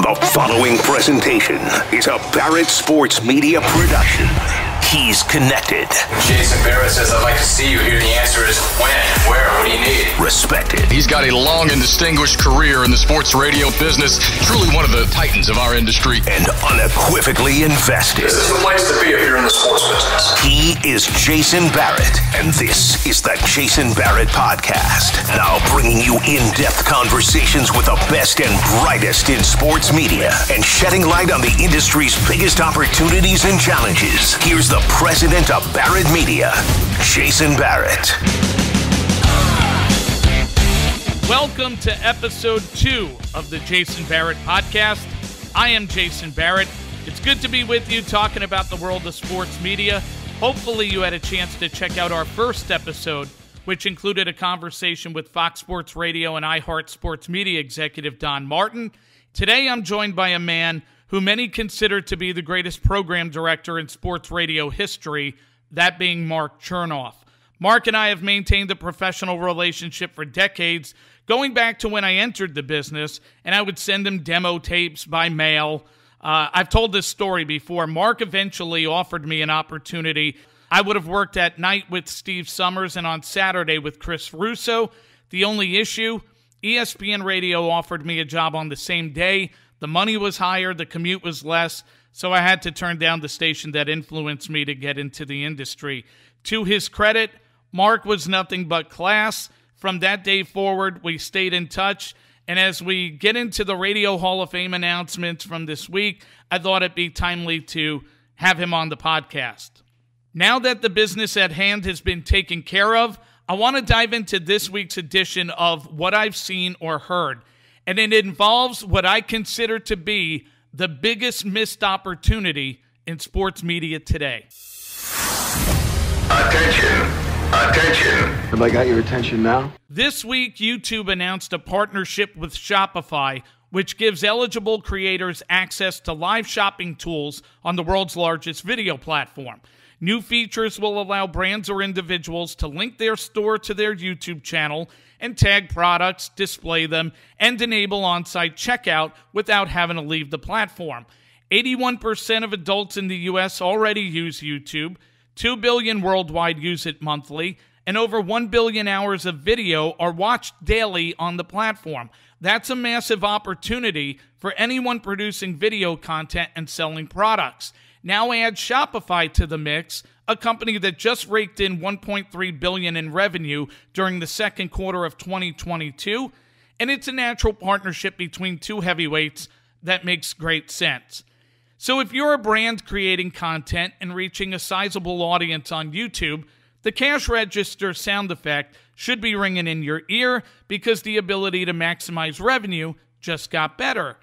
The following presentation is a Barrett Sports Media production. He's connected. Jason Barrett says, I'd like to see you here. The answer is when, where, what do you need? Respected. He's got a long and distinguished career in the sports radio business. Truly one of the titans of our industry. And unequivocally invested. This is the place to be if you're in the sports business. He is Jason Barrett, and this is the Jason Barrett Podcast. Now bringing you in-depth conversations with the best and brightest in sports media and shedding light on the industry's biggest opportunities and challenges. Here's the president of Barrett Media, Jason Barrett. Welcome to episode 2 of the Jason Barrett Podcast. I am Jason Barrett. It's good to be with you talking about the world of sports media. Hopefully you had a chance to check out our first episode, which included a conversation with Fox Sports Radio and iHeart Sports Media executive Don Martin. Today I'm joined by a man who many consider to be the greatest program director in sports radio history, that being Mark Chernoff. Mark and I have maintained a professional relationship for decades, going back to when I entered the business, and I would send him demo tapes by mail. I've told this story before. Mark eventually offered me an opportunity. I would have worked at night with Steve Summers and on Saturday with Chris Russo. The only issue, ESPN Radio offered me a job on the same day. The money was higher, the commute was less, so I had to turn down the station that influenced me to get into the industry. To his credit, Mark was nothing but class. From that day forward, we stayed in touch, and as we get into the Radio Hall of Fame announcements from this week, I thought it'd be timely to have him on the podcast. Now that the business at hand has been taken care of, I want to dive into this week's edition of What I've Seen or Heard. And it involves what I consider to be the biggest missed opportunity in sports media today. Attention. Have I got your attention now? This week, YouTube announced a partnership with Shopify, which gives eligible creators access to live shopping tools on the world's largest video platform. New features will allow brands or individuals to link their store to their YouTube channel and tag products, display them, and enable on-site checkout without having to leave the platform. 81% of adults in the U.S. already use YouTube, 2 billion worldwide use it monthly, and over 1 billion hours of video are watched daily on the platform. That's a massive opportunity for anyone producing video content and selling products. Now add Shopify to the mix, a company that just raked in $1.3 billion in revenue during the second quarter of 2022, and it's a natural partnership between two heavyweights that makes great sense. So if you're a brand creating content and reaching a sizable audience on YouTube, the cash register sound effect should be ringing in your ear because the ability to maximize revenue just got better.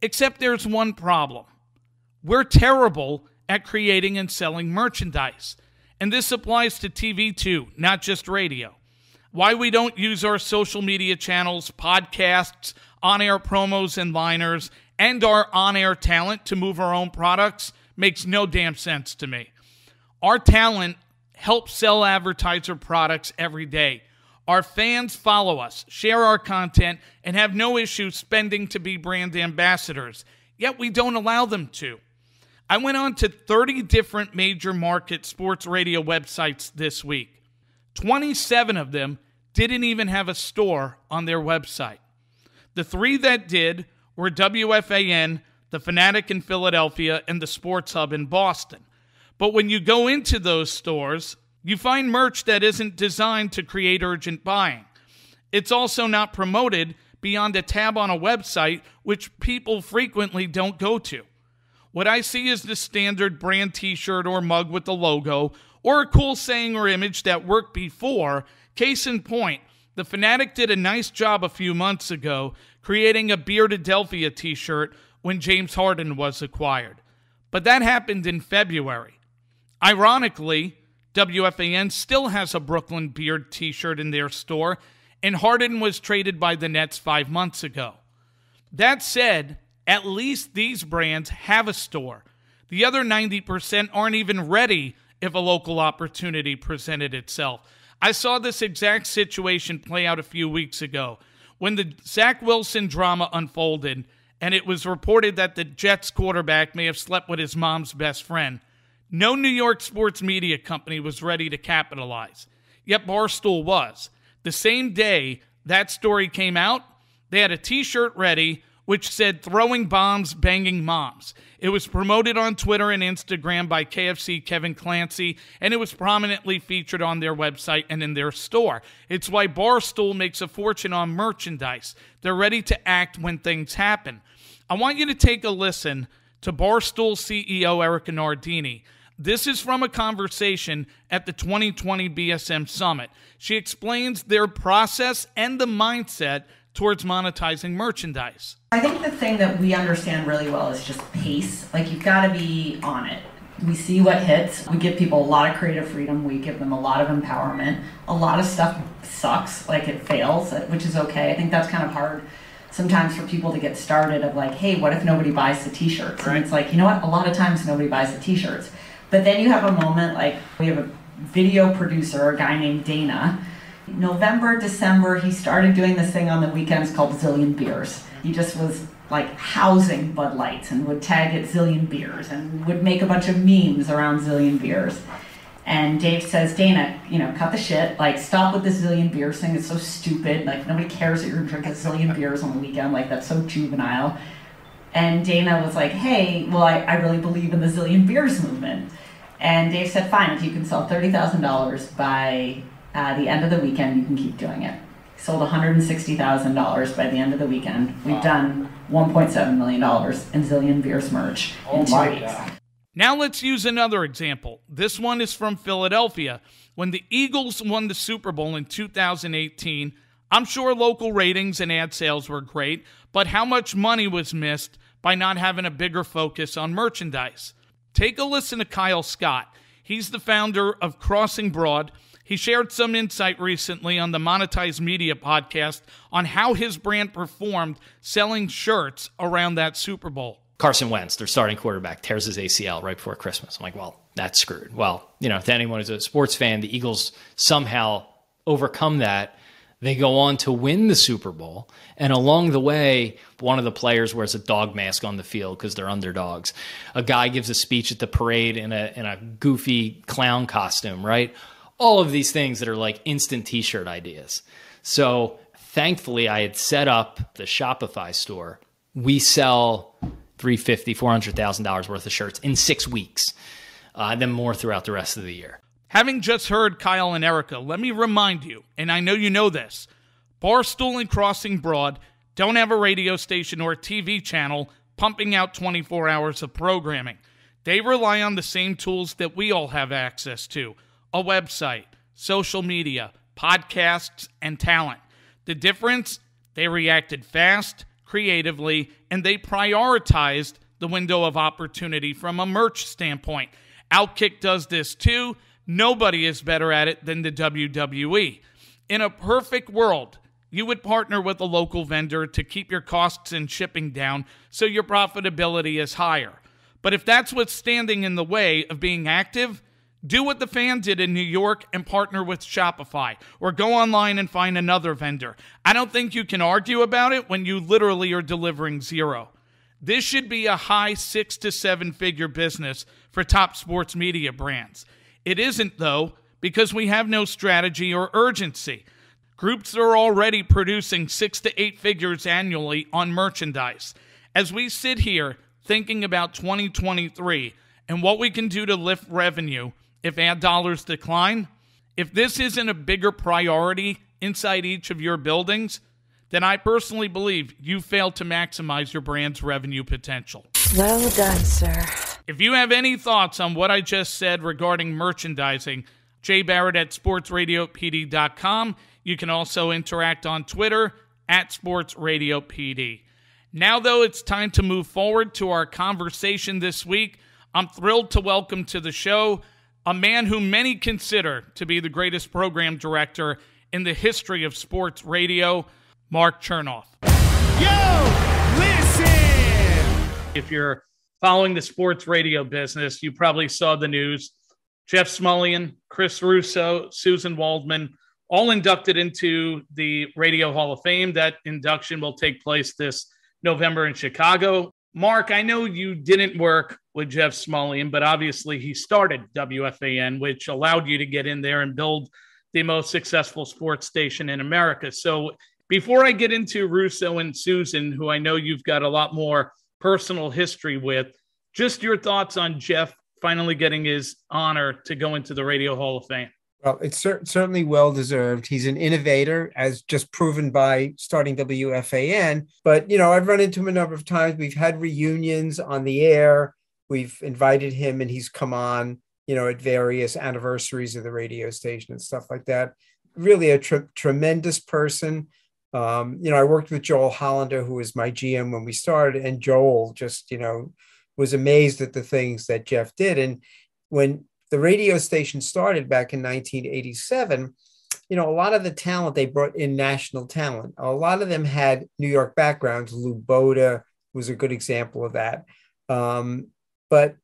Except there's one problem. We're terrible at creating and selling merchandise. And this applies to TV too, not just radio. Why we don't use our social media channels, podcasts, on-air promos and liners, and our on-air talent to move our own products makes no damn sense to me. Our talent helps sell advertiser products every day. Our fans follow us, share our content, and have no issue spending to be brand ambassadors, yet we don't allow them to. I went on to 30 different major market sports radio websites this week. 27 of them didn't even have a store on their website. The 3 that did were WFAN, The Fanatic in Philadelphia, and the Sports Hub in Boston. But when you go into those stores, you find merch that isn't designed to create urgent buying. It's also not promoted beyond a tab on a website, which people frequently don't go to. What I see is the standard brand t-shirt or mug with the logo, or a cool saying or image that worked before. Case in point, the Fanatic did a nice job a few months ago creating a Beardadelphia t-shirt when James Harden was acquired. But that happened in February. Ironically, WFAN still has a Brooklyn Beard t-shirt in their store, and Harden was traded by the Nets 5 months ago. That said, at least these brands have a store. The other 90% aren't even ready if a local opportunity presented itself. I saw this exact situation play out a few weeks ago when the Zach Wilson drama unfolded and it was reported that the Jets quarterback may have slept with his mom's best friend. No New York sports media company was ready to capitalize, yet Barstool was. The same day that story came out, they had a t-shirt ready which said "Throwing Bombs, Banging Moms." It was promoted on Twitter and Instagram by KFC Kevin Clancy, and it was prominently featured on their website and in their store. It's why Barstool makes a fortune on merchandise. They're ready to act when things happen. I want you to take a listen to Barstool CEO Erica Nardini. This is from a conversation at the 2020 BSM Summit. She explains their process and the mindset towards monetizing merchandise. I think the thing that we understand really well is just pace. Like, you've got to be on it. We see what hits. We give people a lot of creative freedom. We give them a lot of empowerment. A lot of stuff sucks, like it fails, which is okay. I think that's kind of hard sometimes for people to get started of like, hey, what if nobody buys the t-shirts? Right. And it's like, you know what? A lot of times nobody buys the t-shirts. But then you have a moment like we have a video producer, a guy named Dana. November, December, he started doing this thing on the weekends called Zillion Beers. He just was like housing Bud Lights and would tag it Zillion Beers and would make a bunch of memes around Zillion Beers. And Dave says, Dana, cut the shit. Like, stop with this Zillion Beers thing. It's so stupid. Like, nobody cares that you're drinking Zillion Beers on the weekend. Like, that's so juvenile. And Dana was like, hey, well, I really believe in the Zillion Beers movement. And Dave said, fine, if you can sell $30,000 by the end of the weekend, you can keep doing it. Sold $160,000 by the end of the weekend. We've done $1.7 million in Zillion Beers merch in 2 weeks. God. Now let's use another example. This one is from Philadelphia. When the Eagles won the Super Bowl in 2018, I'm sure local ratings and ad sales were great, but how much money was missed by not having a bigger focus on merchandise? Take a listen to Kyle Scott. He's the founder of Crossing Broad. He shared some insight recently on the Monetized Media podcast on how his brand performed selling shirts around that Super Bowl. Carson Wentz, their starting quarterback, tears his ACL right before Christmas. I'm like, well, that's screwed. Well, to anyone who's a sports fan, the Eagles somehow overcome that. They go on to win the Super Bowl. And along the way, one of the players wears a dog mask on the field because they're underdogs. A guy gives a speech at the parade in a goofy clown costume, right? All of these things that are like instant t-shirt ideas. So thankfully, I had set up the Shopify store. We sell $350,000, $400,000 worth of shirts in 6 weeks, then more throughout the rest of the year. Having just heard Kyle and Erica, let me remind you, and I know you know this, Barstool and Crossing Broad don't have a radio station or a TV channel pumping out 24 hours of programming. They rely on the same tools that we all have access to: a website, social media, podcasts, and talent. The difference? They reacted fast, creatively, and they prioritized the window of opportunity from a merch standpoint. Outkick does this too. Nobody is better at it than the WWE. In a perfect world, you would partner with a local vendor to keep your costs and shipping down so your profitability is higher. But if that's what's standing in the way of being active, do what the fan did in New York and partner with Shopify, or go online and find another vendor. I don't think you can argue about it when you literally are delivering zero. This should be a high 6 to 7 figure business for top sports media brands. It isn't, though, because we have no strategy or urgency. Groups are already producing 6 to 8 figures annually on merchandise. As we sit here thinking about 2023 and what we can do to lift revenue if ad dollars decline, if this isn't a bigger priority inside each of your buildings, then I personally believe you failed to maximize your brand's revenue potential. Well done, sir. If you have any thoughts on what I just said regarding merchandising, Jay Barrett at sportsradiopd.com. You can also interact on Twitter at sportsradiopd. Now, though, it's time to move forward to our conversation this week. I'm thrilled to welcome to the show a man who many consider to be the greatest program director in the history of sports radio, Mark Chernoff. Yo, listen! If you're following the sports radio business, you probably saw the news. Jeff Smullian, Chris Russo, Susan Waldman, all inducted into the Radio Hall of Fame. That induction will take place this November in Chicago. Mark, I know you didn't work with Jeff Smullian, but obviously he started WFAN, which allowed you to get in there and build the most successful sports station in America. So before I get into Russo and Susan, who I know you've got a lot more personal history with, just your thoughts on Jeff finally getting his honor to go into the Radio Hall of Fame. Well, it's certainly well-deserved. He's an innovator, as just proven by starting WFAN. But, I've run into him a number of times. We've had reunions on the air. We've invited him and he's come on, at various anniversaries of the radio station and stuff like that. Really a tremendous person. I worked with Joel Hollander, who was my GM when we started, and Joel just, was amazed at the things that Jeff did. And when the radio station started back in 1987, a lot of the talent, they brought in national talent. A lot of them had New York backgrounds. Lou Boda was a good example of that. But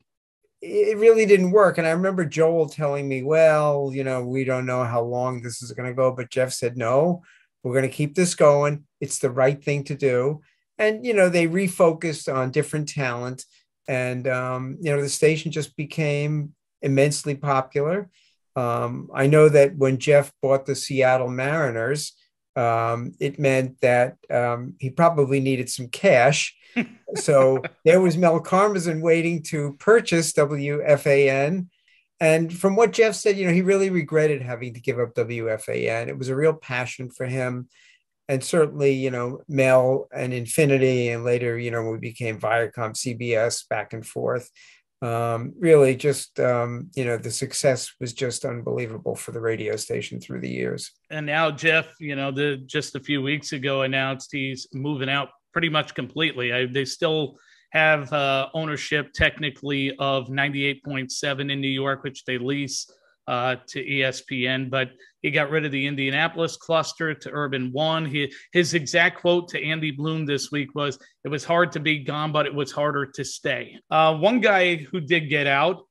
it really didn't work. And I remember Joel telling me, well, we don't know how long this is going to go. But Jeff said, no, we're going to keep this going. It's the right thing to do. And, they refocused on different talent. And, the station just became immensely popular. I know that when Jeff bought the Seattle Mariners, it meant that he probably needed some cash. So there was Mel Karmazin waiting to purchase WFAN. And from what Jeff said, he really regretted having to give up WFAN. It was a real passion for him. And certainly, Mel and Infinity, and later, when we became Viacom, CBS, back and forth. Really just, the success was just unbelievable for the radio station through the years. And now Jeff, just a few weeks ago announced he's moving out pretty much completely. They still have ownership technically of 98.7 in New York, which they lease to ESPN, but he got rid of the Indianapolis cluster to Urban One. His exact quote to Andy Bloom this week was, "It was hard to be gone, but it was harder to stay." One guy who did get out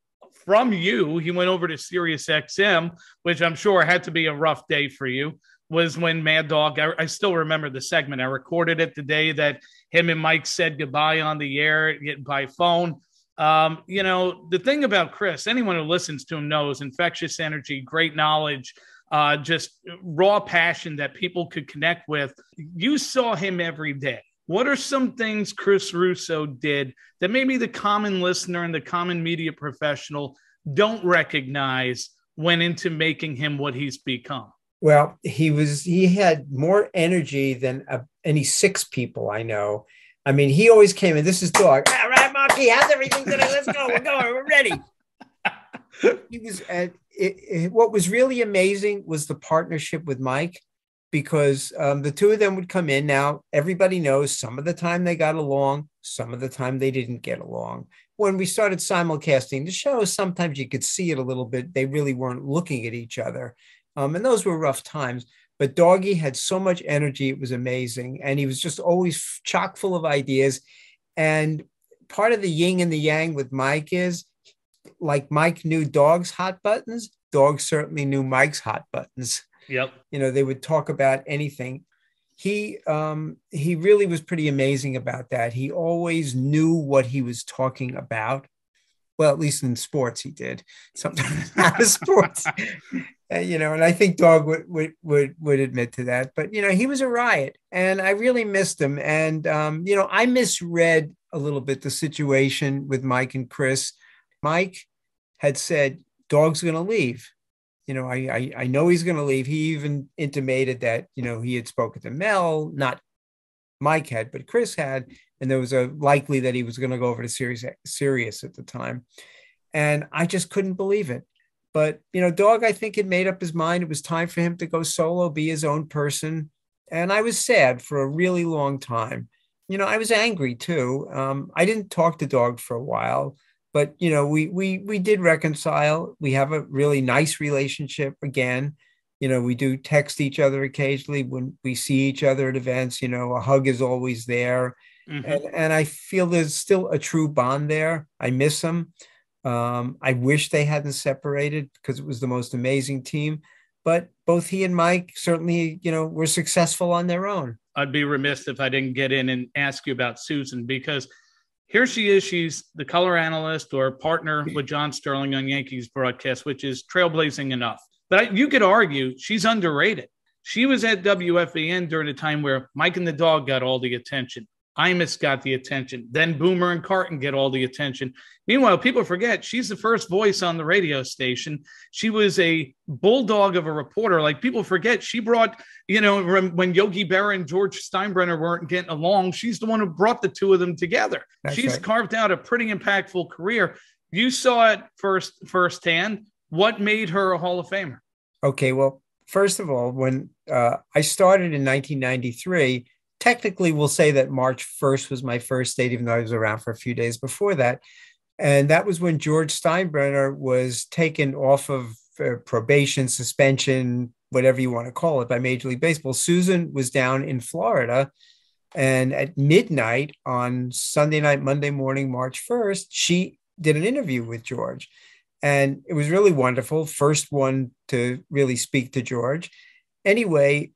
from you, he went over to Sirius XM, which I'm sure had to be a rough day for you, was when Mad Dog, I still remember the segment. I recorded it the day that him and Mike said goodbye on the air by phone. The thing about Chris, anyone who listens to him knows infectious energy, great knowledge, just raw passion that people could connect with. You saw him every day. What are some things Chris Russo did that maybe the common listener and the common media professional don't recognize went into making him what he's become? Well, he had more energy than any six people I know. I mean, he always came in, this is Dog. All right, Marky, how's everything today? Let's go. We're going. We're ready. He was what was really amazing was the partnership with Mike, because the two of them would come in. Now, everybody knows some of the time they got along, some of the time they didn't get along. When we started simulcasting the show, sometimes you could see it a little bit. They really weren't looking at each other. And those were rough times. But Doggy had so much energy. It was amazing. And he was just always chock full of ideas. And part of the yin and the yang with Mike is, like Mike knew Dog's hot buttons, Dog certainly knew Mike's hot buttons. Yep. They would talk about anything. He really was pretty amazing about that. He always knew what he was talking about. Well, at least in sports, he did. Sometimes not in sports. And I think Dog would admit to that. But, he was a riot, and I really missed him. And, I misread a little bit the situation with Mike and Chris. Mike had said, Dog's going to leave. I know he's going to leave. He even intimated that, he had spoken to Mel, not Mike had, but Chris had. And there was a likely that he was going to go over to Sirius at the time. And I just couldn't believe it. But, Dog, I think, had made up his mind. It was time for him to go solo, be his own person. And I was sad for a really long time. I was angry, too. I didn't talk to Dog for a while. But, we did reconcile. We have a really nice relationship again. We do text each other occasionally when we see each other at events. A hug is always there. Mm-hmm. And I feel there's still a true bond there. I miss him. I wish they hadn't separated, because it was the most amazing team. But both he and Mike certainly, were successful on their own. I'd be remiss if I didn't get in and ask you about Susan, because here she is. She's the color analyst or partner with John Sterling on Yankees broadcast, which is trailblazing enough. But you could argue she's underrated. She was at WFAN during a time where Mike and the Dog got all the attention. Imus got the attention. Then Boomer and Carton get all the attention. Meanwhile, people forget she's the first voice on the radio station. She was a bulldog of a reporter. Like, people forget she brought, when Yogi Berra and George Steinbrenner weren't getting along, she's the one who brought the two of them together. She's carved out a pretty impactful career. You saw it firsthand. What made her a Hall of Famer? Okay, well, first of all, when I started in 1993, technically, we'll say that March 1st was my first date, even though I was around for a few days before that. And that was when George Steinbrenner was taken off of probation, suspension, whatever you want to call it, by Major League Baseball. Susan was down in Florida. And at midnight on Sunday night, Monday morning, March 1st, she did an interview with George. And it was really wonderful. First one to really speak to George. Anyway,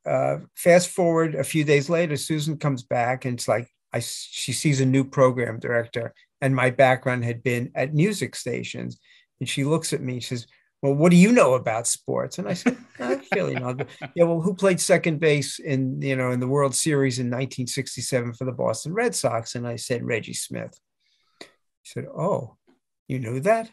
fast forward a few days later, Susan comes back and it's like she sees a new program director, and my background had been at music stations. And she looks at me and says, "Well, what do you know about sports?" And I said, "I feel yeah, well, who played second base in the World Series in 1967 for the Boston Red Sox?" And I said, "Reggie Smith." She said, "Oh, you knew that?"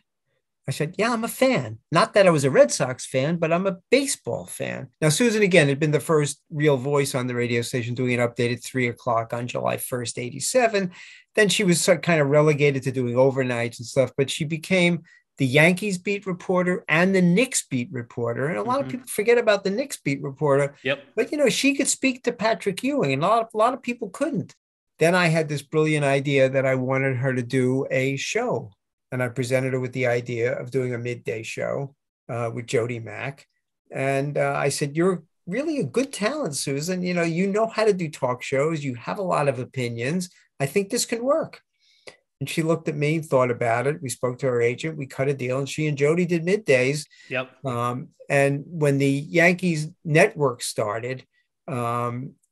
I said, "Yeah, I'm a fan. Not that I was a Red Sox fan, but I'm a baseball fan." Now, Susan, again, had been the first real voice on the radio station, doing an update at 3 o'clock on July 1st, 87. Then she was kind of relegated to doing overnights and stuff, but she became the Yankees beat reporter and the Knicks beat reporter. And a lot of people forget about the Knicks beat reporter. Yep. But, she could speak to Patrick Ewing, and a lot of people couldn't. Then I had this brilliant idea that I wanted her to do a show. And I presented her with the idea of doing a midday show with Jody Mack. And I said, "You're really a good talent, Susan. You know how to do talk shows. You have a lot of opinions. I think this can work." And she looked at me, thought about it. We spoke to her agent. We cut a deal. And she and Jody did middays. Yep. And when the Yankees network started,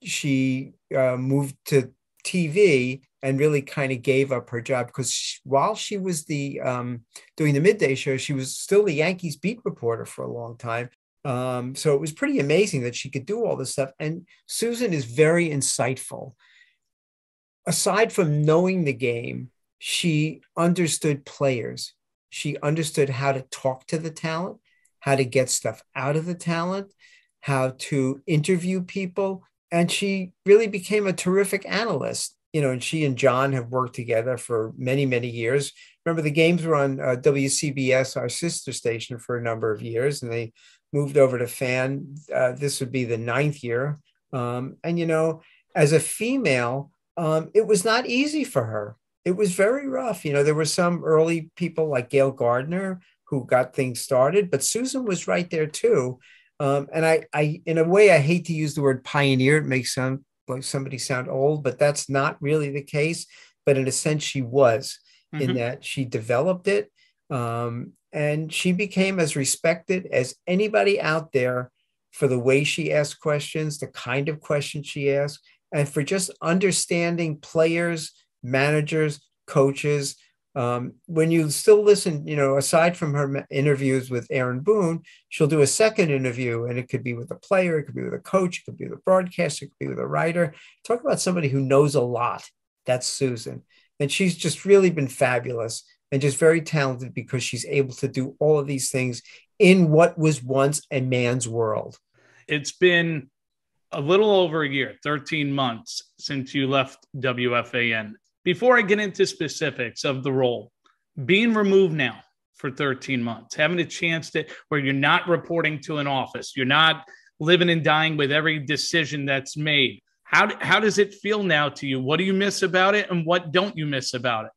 she moved to TV and really kind of gave up her job, because while she was doing the midday show, she was still the Yankees beat reporter for a long time. So it was pretty amazing that she could do all this stuff. And Susan is very insightful. Aside from knowing the game, she understood players. She understood how to talk to the talent, how to get stuff out of the talent, how to interview people. And she really became a terrific analyst. And she and John have worked together for many, many years. Remember, the games were on WCBS, our sister station, for a number of years, and they moved over to FAN. This would be the 9th year. As a female, it was not easy for her. It was very rough. There were some early people like Gail Gardner who got things started, but Susan was right there too. And I, in a way, I hate to use the word pioneer. It makes somebody sound old, but that's not really the case. But in a sense, she was, in that she developed it. And she became as respected as anybody out there for the way she asked questions, the kind of questions she asked, and for just understanding players, managers, coaches. When you still listen, aside from her interviews with Aaron Boone, she'll do a second interview, and it could be with a player, it could be with a coach, it could be with a broadcaster, it could be with a writer. Talk about somebody who knows a lot. That's Susan. And she's just really been fabulous and just very talented, because she's able to do all of these things in what was once a man's world. It's been a little over a year, 13 months since you left WFAN. Before I get into specifics of the role, being removed now for 13 months, having a chance where you're not reporting to an office, you're not living and dying with every decision that's made. How does it feel now to you? What do you miss about it, and what don't you miss about it?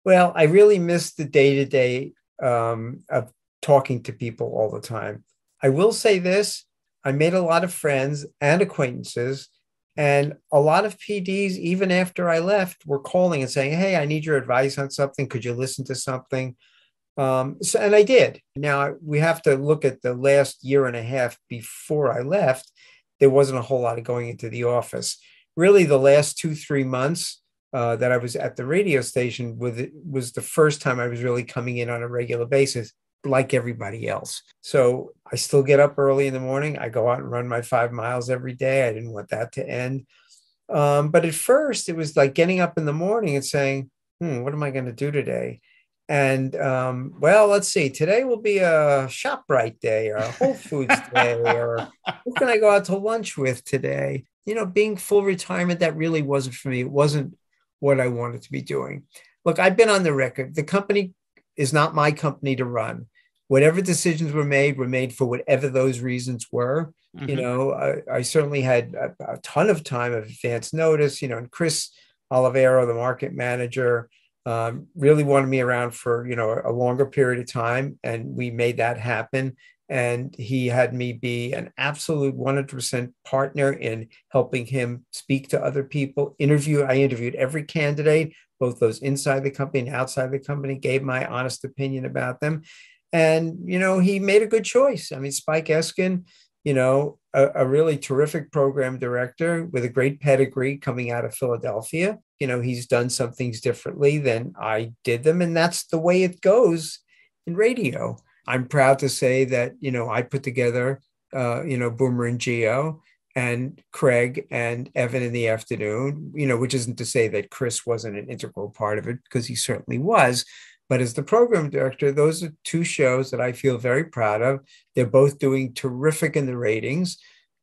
Well, I really miss the day-to-day of talking to people all the time. I will say this, I made a lot of friends and acquaintances. And a lot of PDs, even after I left, were calling and saying, "Hey, I need your advice on something. Could you listen to something?" And I did. Now, we have to look at the last year and a half before I left. There wasn't a whole lot of going into the office. really the last 2-3 months that I was at the radio station was the first time I was really coming in on a regular basis, like everybody else. So I still get up early in the morning. I go out and run my 5 miles every day. I didn't want that to end. But at first it was like getting up in the morning and saying, what am I going to do today? And well, let's see, today will be a ShopRite day or a Whole Foods day, or who can I go out to lunch with today? Being full retirement, that really wasn't for me. It wasn't what I wanted to be doing. Look, I've been on the record. The company is not my company to run. Whatever decisions were made for whatever those reasons were. Mm-hmm. I certainly had a ton of time of advance notice, and Chris Olivero, the market manager, really wanted me around for, a longer period of time. And we made that happen. And he had me be an absolute 100% partner in helping him speak to other people, I interviewed every candidate, both those inside the company and outside the company, gave my honest opinion about them. And, he made a good choice. I mean, Spike Eskin, a really terrific program director with a great pedigree coming out of Philadelphia. He's done some things differently than I did them. And that's the way it goes in radio. I'm proud to say that, I put together, Boomer and Geo and Craig and Evan in the afternoon, which isn't to say that Chris wasn't an integral part of it, because he certainly was. But as the program director, those are two shows that I feel very proud of. They're both doing terrific in the ratings.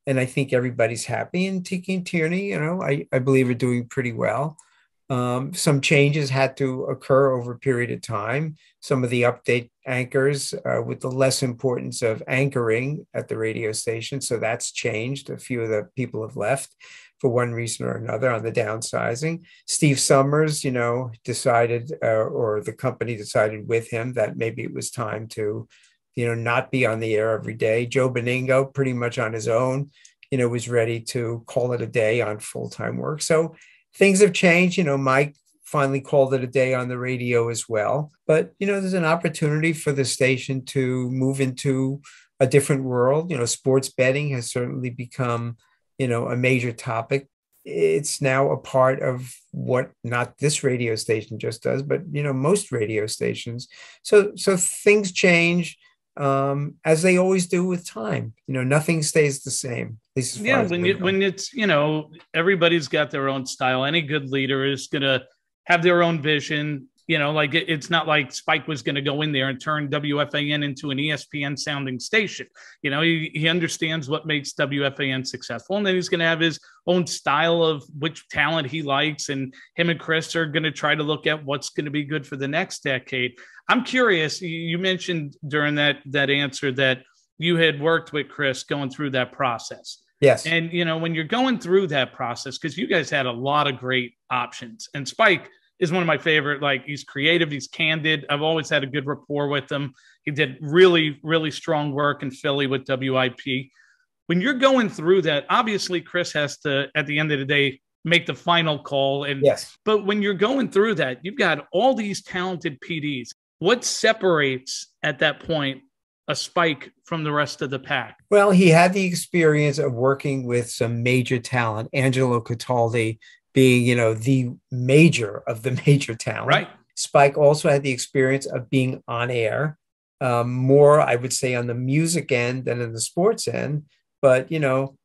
And I think everybody's happy. And Tiki and Tierney, I believe are doing pretty well. Some changes had to occur over a period of time. Some of the update anchors with the less importance of anchoring at the radio station. So that's changed. A few of the people have left for one reason or another on the downsizing. Steve Summers, decided, or the company decided with him, that maybe it was time to, not be on the air every day. Joe Beningo, pretty much on his own, was ready to call it a day on full-time work. So things have changed. Mike finally called it a day on the radio as well. But, there's an opportunity for the station to move into a different world. Sports betting has certainly become, a major topic. It's now a part of what not this radio station just does, but, most radio stations. So things change as they always do with time. Nothing stays the same. When it's, everybody's got their own style. Any good leader is going to have their own vision. It's not like Spike was going to go in there and turn WFAN into an ESPN sounding station. He understands what makes WFAN successful, and then he's going to have his own style of which talent he likes. And him and Chris are going to try to look at what's going to be good for the next decade. I'm curious. You mentioned during that answer that you had worked with Chris going through that process. Yes. And, when you're going through that process, because you guys had a lot of great options, and Spike is one of my favorite. He's creative, he's candid. I've always had a good rapport with him. He did really, really strong work in Philly with WIP. When you're going through that, obviously Chris has to, at the end of the day, make the final call. And yes. But when you're going through that, you've got all these talented PDs. What separates at that point a Spike from the rest of the pack? Well, he had the experience of working with some major talent, Angelo Cataldi being, the major of the major talent. Right. Spike also had the experience of being on air, more, I would say, on the music end than in the sports end. But,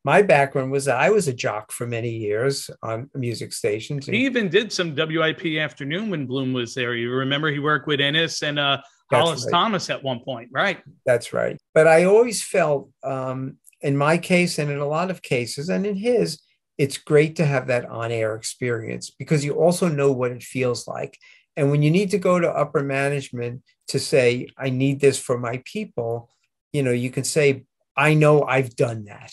my background was that I was a jock for many years on music stations. He even did some WIP afternoon when Bloom was there. You remember he worked with Ennis and Hollis Thomas at one point, right? That's right. But I always felt, in my case and in a lot of cases, and in his, it's great to have that on-air experience because you also know what it feels like. And when you need to go to upper management to say, I need this for my people, you can say, I know I've done that.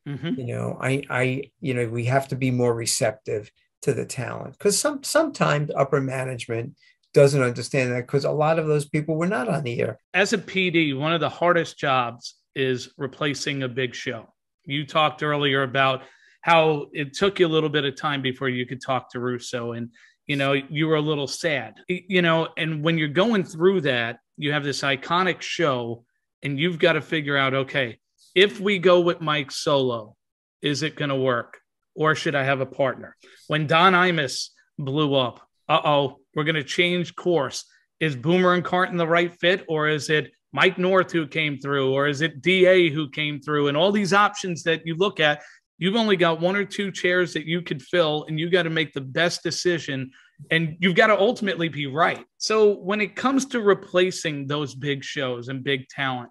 Mm-hmm. We have to be more receptive to the talent because sometimes upper management doesn't understand that because a lot of those people were not on the air. As a PD, one of the hardest jobs is replacing a big show. You talked earlier about how it took you a little bit of time before you could talk to Russo and, you were a little sad, and when you're going through that, you have this iconic show and you've got to figure out, okay, if we go with Mike solo, is it going to work? or should I have a partner? When Don Imus blew up, we're going to change course. Is Boomer and Carton the right fit, or is it Mike North who came through, or is it DA who came through? And all these options that you look at, you've only got one or two chairs that you could fill, and you got to make the best decision, and you've got to ultimately be right. So when it comes to replacing those big shows and big talent,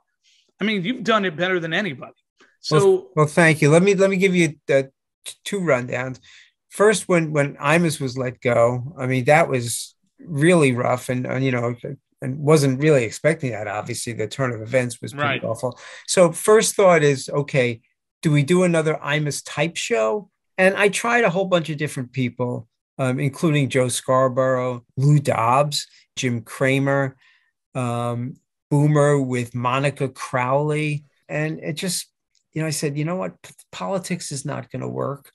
I mean, you've done it better than anybody. So, well, thank you. Let me give you two rundowns. First, when Imus was let go, I mean, that was really rough, and wasn't really expecting that. Obviously, the turn of events was pretty awful. So first thought is, okay, do we do another Imus type show? And I tried a whole bunch of different people, including Joe Scarborough, Lou Dobbs, Jim Cramer, Boomer with Monica Crowley. And it just, I said, you know what? Politics is not going to work.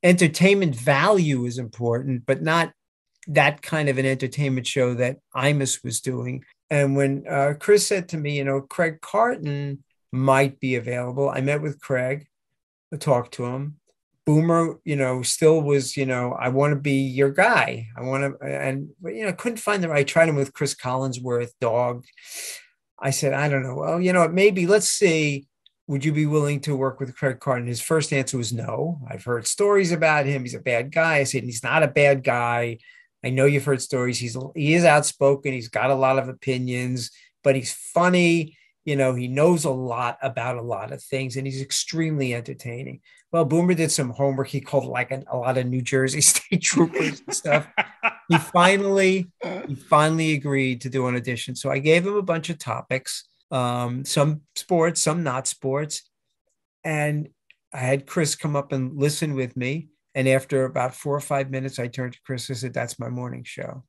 Entertainment value is important, but not that kind of an entertainment show that Imus was doing. And when Chris said to me, Craig Carton might be available, I met with Craig, I talked to him. Boomer, still was, I want to be your guy. I want to, and couldn't find I tried him with Chris Collinsworth, Dog. I said, I don't know. Well, maybe let's see. Would you be willing to work with Craig Carton? His first answer was no. I've heard stories about him. He's a bad guy. I said, he's not a bad guy. I know you've heard stories. He is outspoken. He's got a lot of opinions, but he's funny. He knows a lot about a lot of things, and he's extremely entertaining. Well, Boomer did some homework. He called a lot of New Jersey state troopers and stuff. He finally agreed to do an audition. So I gave him a bunch of topics, some sports, some not sports. And I had Chris come up and listen with me. And after about 4 or 5 minutes, I turned to Chris and said, "That's my morning show.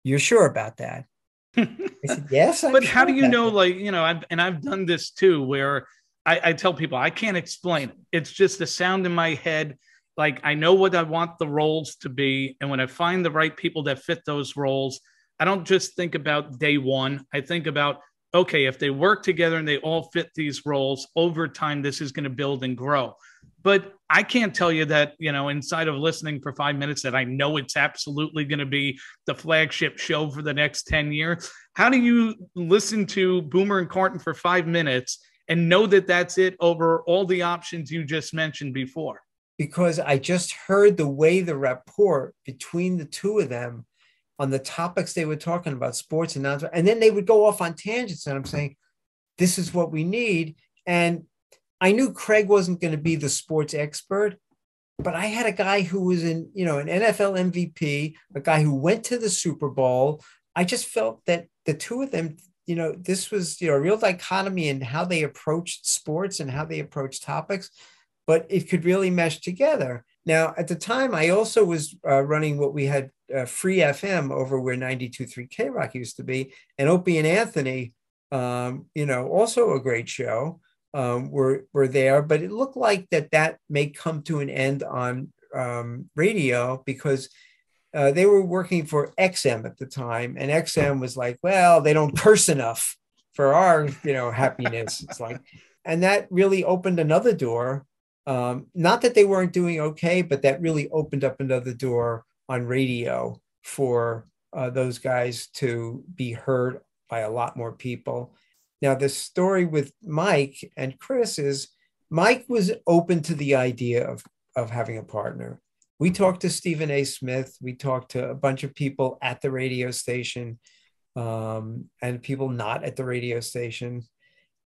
You're sure about that?" I said, "Yes." But how do you know, I've done this too, where I tell people I can't explain it. It's just a sound in my head. Like, I know what I want the roles to be. And when I find the right people that fit those roles, I don't just think about day one. I think about, okay, if they work together and they all fit these roles over time, this is going to build and grow. But I can't tell you that, inside of listening for 5 minutes, that I know it's absolutely going to be the flagship show for the next 10 years. How do you listen to Boomer and Carton for 5 minutes and know that that's it over all the options you just mentioned before? Because I just heard the way the rapport between the two of them on the topics they were talking about, sports and non-sports, and then they would go off on tangents. And I'm saying, this is what we need. And I knew Craig wasn't going to be the sports expert, but I had a guy who was an NFL MVP, a guy who went to the Super Bowl. I just felt that the two of them, this was, a real dichotomy in how they approached sports and how they approached topics, but it could really mesh together. Now, at the time, I also was running what we had Free FM over where 92.3 K-Rock used to be, and Opie and Anthony, also a great show. Were there, but it looked like that may come to an end on radio because they were working for XM at the time, and XM was like, well, they don't curse enough for our happiness. It's like, and that really opened another door. Not that they weren't doing okay, but that really opened up another door on radio for those guys to be heard by a lot more people. Now, the story with Mike and Chris is Mike was open to the idea of having a partner. We talked to Stephen A. Smith. We talked to a bunch of people at the radio station and people not at the radio station.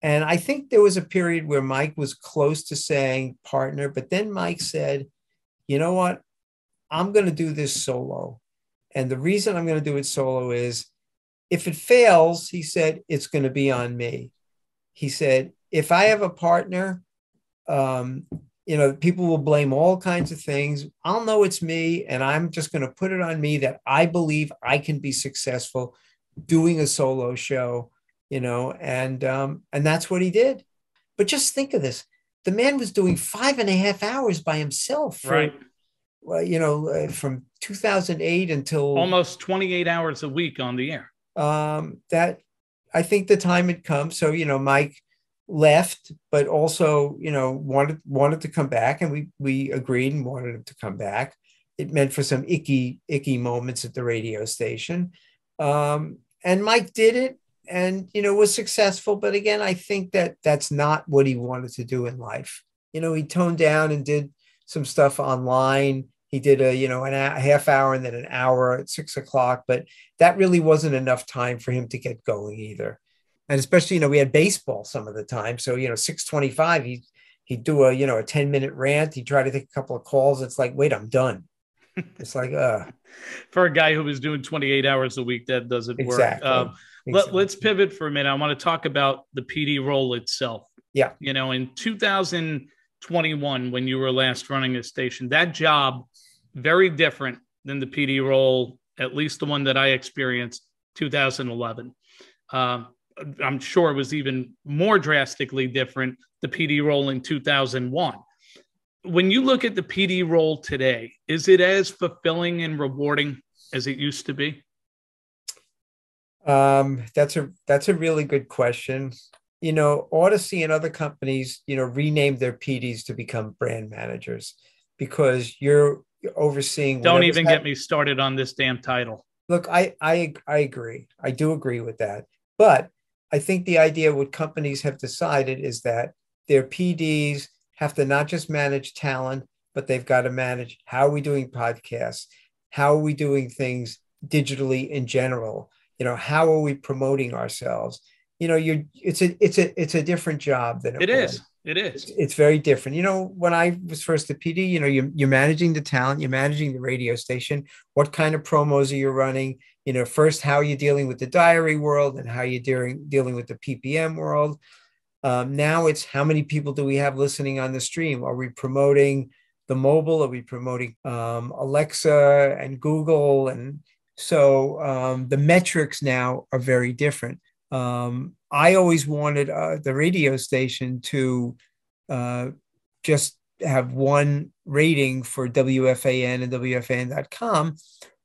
And I think there was a period where Mike was close to saying partner, but then Mike said, you know what? I'm going to do this solo. And the reason I'm going to do it solo is, if it fails, he said, it's going to be on me. He said, if I have a partner, people will blame all kinds of things. I'll know it's me, and I'm just going to put it on me that I believe I can be successful doing a solo show, and that's what he did. But just think of this. The man was doing 5.5 hours by himself for, from 2008 until almost 28 hours a week on the air. That I think the time had come. So, Mike left, but also, wanted to come back, and we agreed and wanted him to come back. It meant for some icky moments at the radio station. And Mike did it and, was successful. But again, I think that that's not what he wanted to do in life. He toned down and did some stuff online. He did a half hour and then an hour at 6 o'clock, but that really wasn't enough time for him to get going either. And especially, we had baseball some of the time. So, 6:25, he'd do a 10-minute rant. He'd try to take a couple of calls. It's like, wait, I'm done. It's like, for a guy who was doing 28 hours a week, that doesn't exactly. work. Let's pivot for a minute. I want to talk about the PD role itself. Yeah. In 2021, when you were last running a station, that job, very different than the PD role, at least the one that I experienced 2011. I'm sure it was even more drastically different, the PD role in 2001. When you look at the PD role today, is it as fulfilling and rewarding as it used to be? That's a really good question. Odyssey and other companies, renamed their PDs to become brand managers because you're overseeing. Don't even get me started on this damn title. Look, I agree. I do agree with that. But I think the idea what companies have decided is that their PDs have to not just manage talent, but they've got to manage how are we doing podcasts? How are we doing things digitally in general? How are we promoting ourselves? It's a different job than it is. It is. It's very different. When I was first a PD, you're managing the talent, you're managing the radio station. What kind of promos are you running? First, how are you dealing with the diary world and how you're dealing with the PPM world? Now it's how many people do we have listening on the stream? Are we promoting the mobile? Are we promoting Alexa and Google? And so the metrics now are very different. I always wanted the radio station to just have one rating for WFAN and WFAN.com.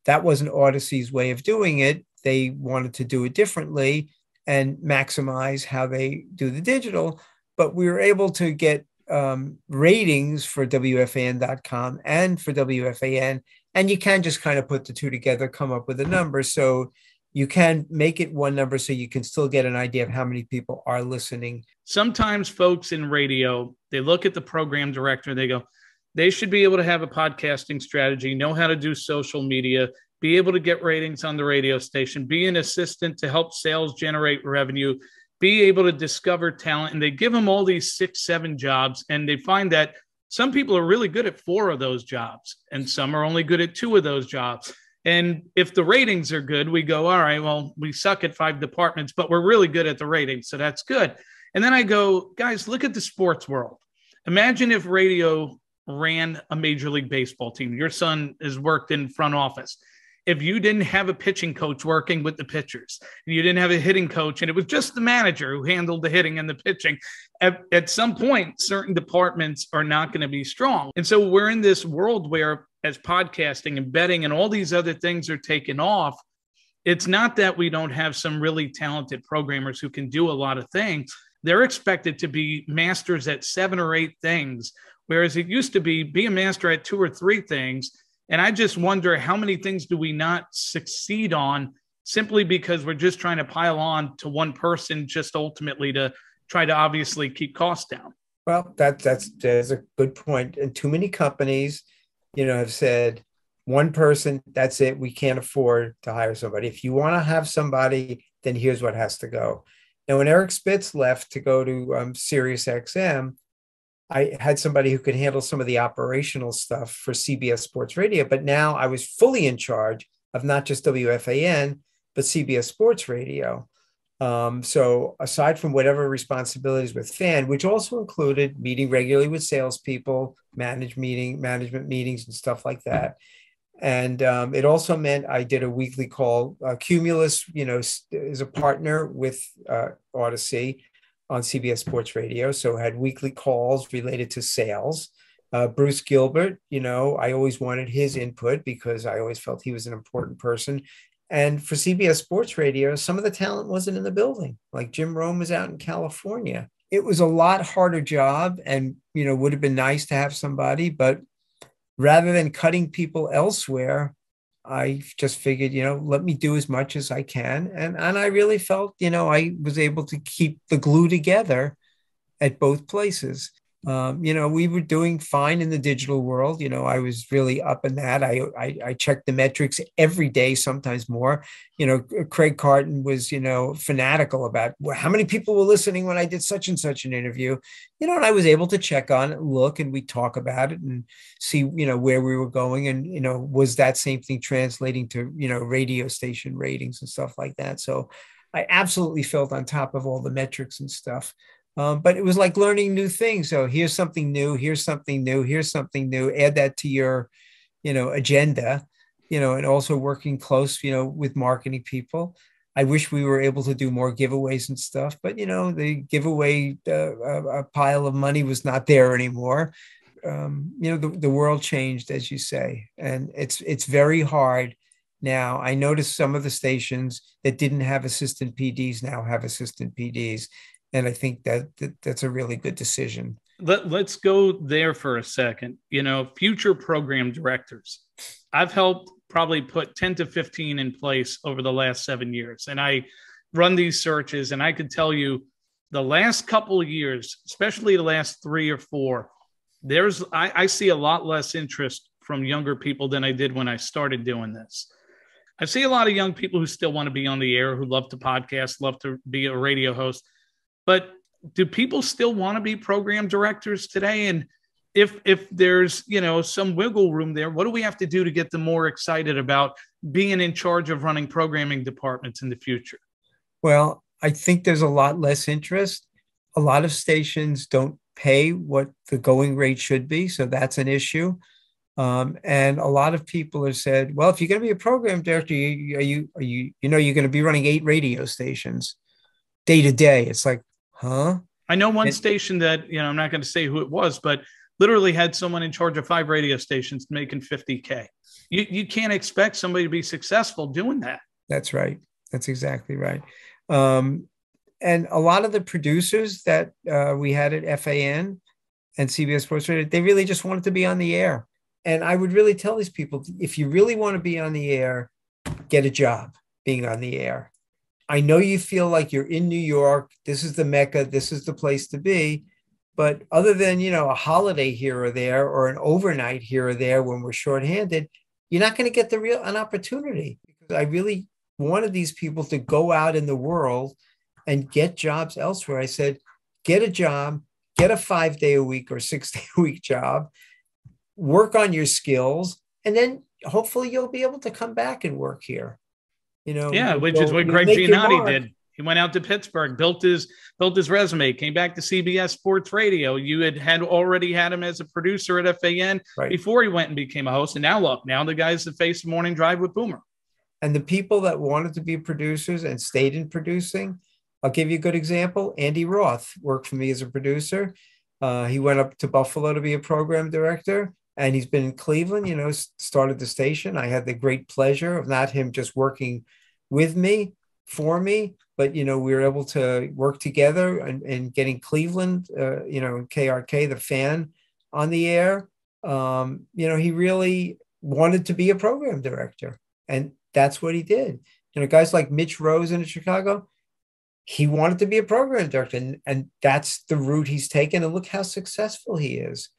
That wasn't Odyssey's way of doing it. They wanted to do it differently and maximize how they do the digital. But we were able to get ratings for WFAN.com and for WFAN. And you can just kind of put the two together, come up with a number. So you can make it one number so you can still get an idea of how many people are listening. Sometimes folks in radio, they look at the program director, they go, they should be able to have a podcasting strategy, know how to do social media, be able to get ratings on the radio station, be an assistant to help sales generate revenue, be able to discover talent. And they give them all these 6, 7 jobs. And they find that some people are really good at 4 of those jobs, and some are only good at 2 of those jobs. And if the ratings are good, we go, all right, well, we suck at 5 departments, but we're really good at the ratings. So that's good. And then I go, guys, look at the sports world. Imagine if radio ran a Major League Baseball team. Your son has worked in front office. If you didn't have a pitching coach working with the pitchers, and you didn't have a hitting coach, and it was just the manager who handled the hitting and the pitching, at some point, certain departments are not going to be strong. And so we're in this world where, as podcasting and betting and all these other things are taken off, it's not that we don't have some really talented programmers who can do a lot of things. They're expected to be masters at 7 or 8 things, whereas it used to be a master at 2 or 3 things. And I just wonder, how many things do we not succeed on simply because we're just trying to pile on to one person, just ultimately to try to obviously keep costs down? Well, that's a good point. And too many companies, have said, one person, that's it. We can't afford to hire somebody. If you want to have somebody, then here's what has to go. Now, when Eric Spitz left to go to Sirius XM, I had somebody who could handle some of the operational stuff for CBS Sports Radio, but now I was fully in charge of not just WFAN, but CBS Sports Radio. So aside from whatever responsibilities with FAN, which also included meeting regularly with salespeople, management meetings and stuff like that. And it also meant I did a weekly call. Cumulus, is a partner with Odyssey on CBS Sports Radio. So I had weekly calls related to sales. Bruce Gilbert, I always wanted his input because I always felt he was an important person. And for CBS Sports Radio, some of the talent wasn't in the building. Like Jim Rome was out in California. It was a lot harder job, and, would have been nice to have somebody, but rather than cutting people elsewhere, I just figured, let me do as much as I can. And I really felt, I was able to keep the glue together at both places. We were doing fine in the digital world. I was really up in that. I checked the metrics every day, sometimes more. Craig Carton was, fanatical about how many people were listening when I did such and such an interview, and I was able to check on it, look, and we talk about it and see, where we were going. And, was that same thing translating to, radio station ratings and stuff like that. So I absolutely felt on top of all the metrics and stuff. But it was like learning new things. So here's something new, here's something new, here's something new. Add that to your, agenda, and also working close, with marketing people. I wish we were able to do more giveaways and stuff, but, the giveaway a pile of money was not there anymore. The world changed, as you say, and it's very hard now. I noticed some of the stations that didn't have assistant PDs now have assistant PDs. And I think that's a really good decision. Let's go there for a second. Future program directors. I've helped probably put 10 to 15 in place over the last 7 years. And I run these searches, and I could tell you the last couple of years, especially the last 3 or 4, I see a lot less interest from younger people than I did when I started doing this. I see a lot of young people who still want to be on the air, who love to podcast, love to be a radio host. But do people still want to be program directors today? And if there's, some wiggle room there, what do we have to do to get them more excited about being in charge of running programming departments in the future? Well, I think there's a lot less interest. A lot of stations don't pay what the going rate should be. So that's an issue. And a lot of people have said, well, if you're going to be a program director, you're going to be running 8 radio stations day to day. It's like, huh? I know one station that, I'm not going to say who it was, but literally had someone in charge of 5 radio stations making $50K. You can't expect somebody to be successful doing that. That's right. That's exactly right. And a lot of the producers that we had at FAN and CBS Sports Radio, they really just wanted to be on the air. And I would really tell these people, if you really want to be on the air, get a job being on the air. I know you feel like you're in New York. This is the Mecca. This is the place to be. But other than, a holiday here or there, or an overnight here or there when we're shorthanded, you're not going to get an opportunity. Because I really wanted these people to go out in the world and get jobs elsewhere. I said, get a job, get a 5-day-a-week or 6-day-a-week job, work on your skills, and then hopefully you'll be able to come back and work here. Which is what Greg Giannotti did. He went out to Pittsburgh, built his resume, came back to CBS Sports Radio. You had already had him as a producer at FAN before he went and became a host. And now look, the guy's the face of Morning Drive with Boomer. And the people that wanted to be producers and stayed in producing, I'll give you a good example. Andy Roth worked for me as a producer. He went up to Buffalo to be a program director. And he's been in Cleveland, started the station. I had the great pleasure of not him just working with me, for me, but, we were able to work together and getting Cleveland, KRK, the fan, on the air. He really wanted to be a program director. And that's what he did. Guys like Mitch Rosen in Chicago, he wanted to be a program director. And that's the route he's taken. And look how successful he is.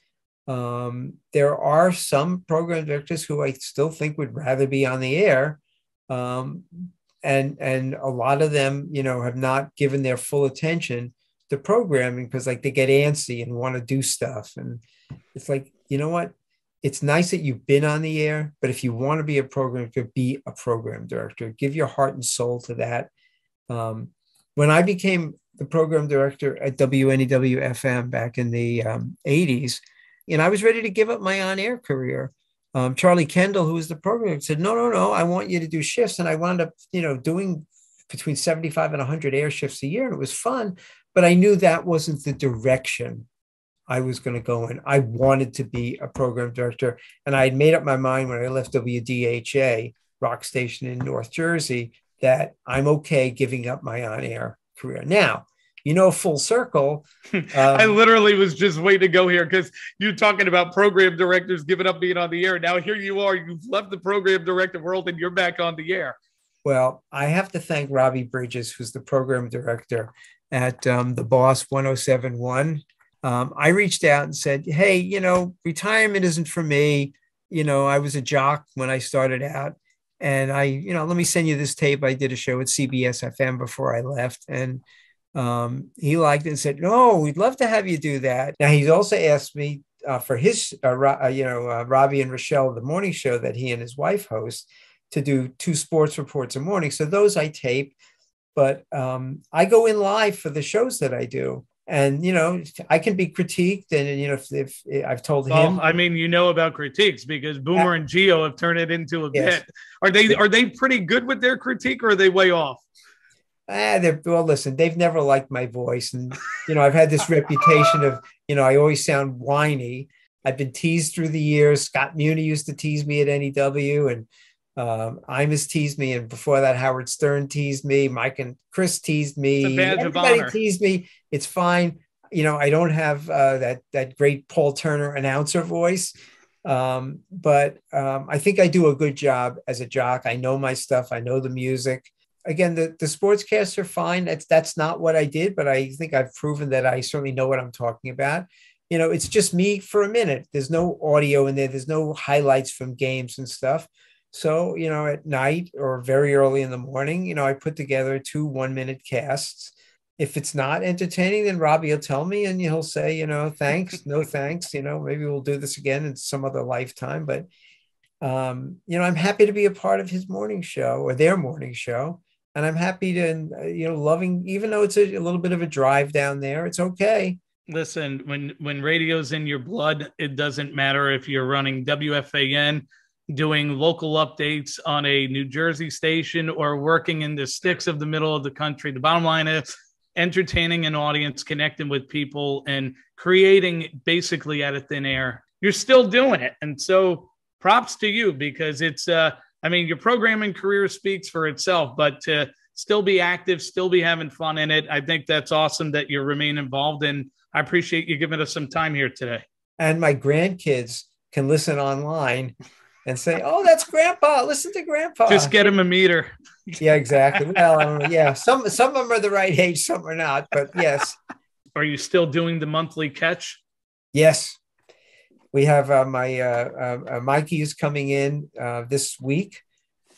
There are some program directors who I still think would rather be on the air. And a lot of them, have not given their full attention to programming because they get antsy and want to do stuff. And it's like, what? It's nice that you've been on the air, but if you want to be a program director, be a program director. Give your heart and soul to that. When I became the program director at WNEW FM back in the 80s, and I was ready to give up my on-air career. Charlie Kendall, who was the program, said, no, I want you to do shifts. And I wound up, doing between 75 and 100 air shifts a year. And it was fun, but I knew that wasn't the direction I was going to go in. I wanted to be a program director. And I had made up my mind when I left WDHA, rock station in North Jersey, that I'm okay giving up my on-air career. Now, full circle. I literally was just waiting to go here because you're talking about program directors giving up being on the air. Now here you are. You've left the program director world and you're back on the air. Well, I have to thank Robbie Bridges, who's the program director at The Boss 107.1. I reached out and said, hey, retirement isn't for me. I was a jock when I started out. And let me send you this tape. I did a show at CBS FM before I left. And he liked it and said, no, we'd love to have you do that. Now, he's also asked me for his, Robbie and Rochelle, the morning show that he and his wife host, to do 2 sports reports a morning. So those I tape, but I go in live for the shows that I do. And, I can be critiqued. And, if I've told him. I mean, about critiques because Boomer and Gio have turned it into a bit. Are they pretty good with their critique or are they way off? Well, listen, they've never liked my voice. And, I've had this reputation of, I always sound whiny. I've been teased through the years. Scott Muni used to tease me at NEW and Imus teased me. And before that, Howard Stern teased me. Mike and Chris teased me. It's a badge of honor. Everybody teased me. It's fine. I don't have that great Paul Turner announcer voice. But I think I do a good job as a jock. I know my stuff. I know the music. Again, the sportscasts are fine. That's not what I did, but I think I've proven that I certainly know what I'm talking about. It's just me for a minute. There's no audio in there. There's no highlights from games and stuff. So, at night or very early in the morning, I put together 2 1-minute casts. If it's not entertaining, then Robbie will tell me and he'll say, thanks, no thanks, maybe we'll do this again in some other lifetime. But, I'm happy to be a part of his morning show or their morning show. And I'm happy to, loving, even though it's a little bit of a drive down there, it's okay. Listen, when radio's in your blood, it doesn't matter if you're running WFAN, doing local updates on a New Jersey station or working in the sticks of the middle of the country. The bottom line is entertaining an audience, connecting with people and creating basically out of thin air. You're still doing it. And so props to you because it's, your programming career speaks for itself, but to still be active, still be having fun in it. I think that's awesome that you remain involved. And I appreciate you giving us some time here today. And my grandkids can listen online and say, oh, that's Grandpa. Listen to Grandpa. Just get him a meter. Yeah, exactly. Well, yeah, some of them are the right age, some are not, but yes. Are you still doing the monthly catch? Yes. We have Mikey is coming in this week.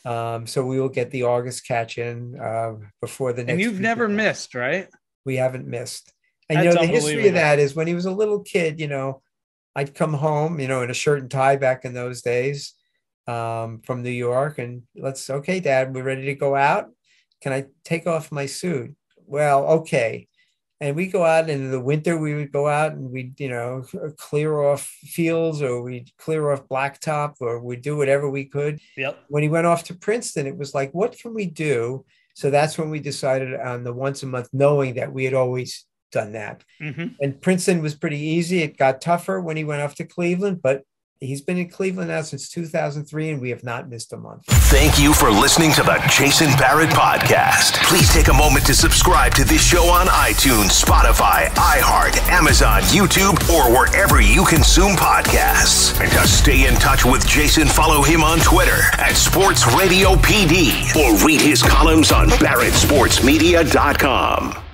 So we will get the August catch in before the next. And you've never missed, right? We haven't missed. And, the history of that is when he was a little kid, I'd come home, in a shirt and tie back in those days from New York. And okay, Dad, we're ready to go out. Can I take off my suit? Well, okay. And we go out in the winter, we would go out and we'd, clear off fields or we'd clear off blacktop or we'd do whatever we could. Yep. When he went off to Princeton, it was like, what can we do? So that's when we decided on the once a month, knowing that we had always done that. Mm-hmm. And Princeton was pretty easy. It got tougher when he went off to Cleveland, but he's been in Cleveland now since 2003, and we have not missed a month. Thank you for listening to the Jason Barrett Podcast. Please take a moment to subscribe to this show on iTunes, Spotify, iHeart, Amazon, YouTube, or wherever you consume podcasts. And to stay in touch with Jason, follow him on Twitter at Sports Radio PD or read his columns on BarrettSportsMedia.com.